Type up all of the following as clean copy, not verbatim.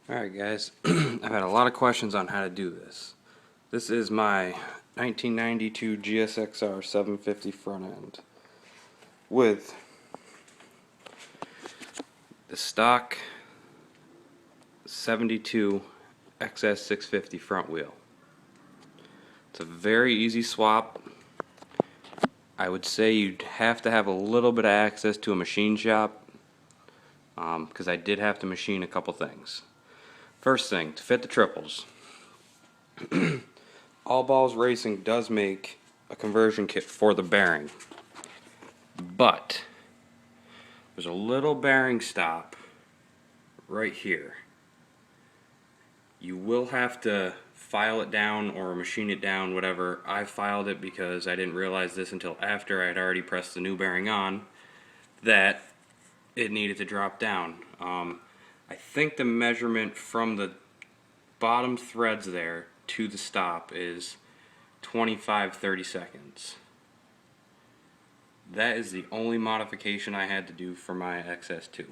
Alright guys, I've had a lot of questions on how to do this. This is my 1992 gsxr 750 front end with the stock 72 xs650 front wheel. It's a very easy swap. I would say you'd have to have a little bit of access to a machine shop because I did have to machine a couple things. First thing, to fit the triples. All Balls Racing does make a conversion kit for the bearing, but there's a little bearing stop right here. You will have to file it down or machine it down, whatever. I filed it because I didn't realize this until after I had already pressed the new bearing on, that it needed to drop down. I think the measurement from the bottom threads there to the stop is 25-30 seconds. That is the only modification I had to do for my XS2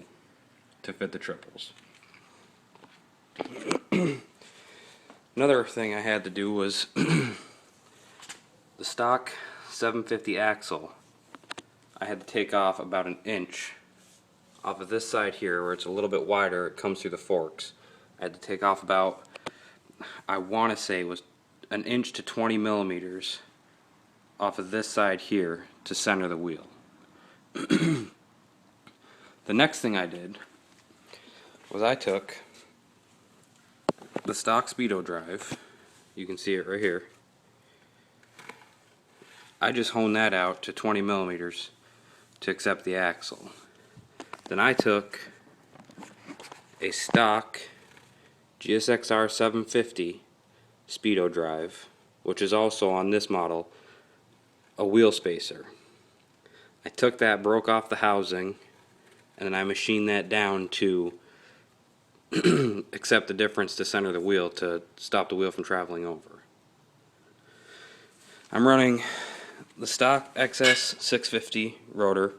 to fit the triples. Another thing I had to do was the stock 750 axle. I had to take off about an inch off of this side here where it's a little bit wider. It comes through the forks. I had to take off about, I want to say it was an inch to 20 millimeters off of this side here to center the wheel. The next thing I did was I took the stock speedo drive, you can see it right here, I just honed that out to 20 millimeters to accept the axle. Then I took a stock gsxr 750 speedo drive, which is also on this model a wheel spacer. I took that, broke off the housing, and then I machined that down to accept the difference to center the wheel to stop the wheel from traveling over. I'm running the stock xs650 rotor.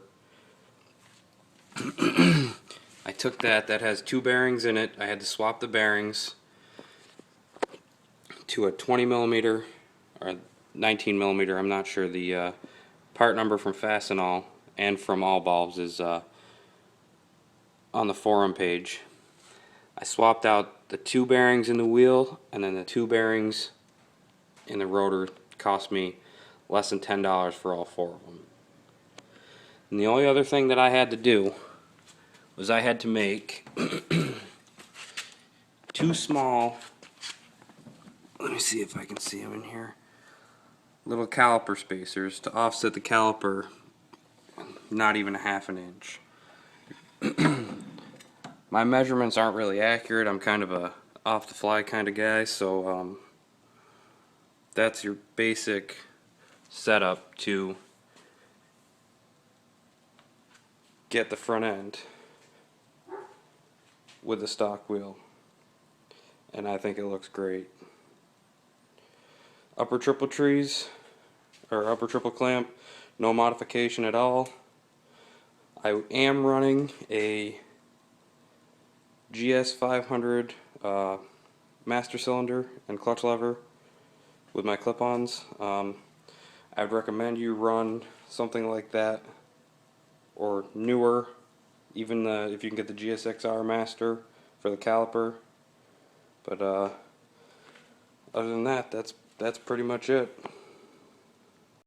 I took that has two bearings in it. I had to swap the bearings to a 20 millimeter or 19 millimeter. I'm not sure. The part number from Fastenal and from All Balls is on the forum page. I swapped out the two bearings in the wheel, and then the two bearings in the rotor cost me less than $10 for all four of them. And the only other thing that I had to do was I had to make two small, let me see if I can see them in here, little caliper spacers to offset the caliper not even a half an inch. My measurements aren't really accurate. I'm kind of a off the fly kind of guy, so that's your basic setup to get the front end with the stock wheel, and I think it looks great. Upper triple trees or upper triple clamp, no modification at all. I am running a GS500 master cylinder and clutch lever with my clip-ons. I'd recommend you run something like that or newer, even if you can get the gsxr master for the caliper. But other than that, that's pretty much it.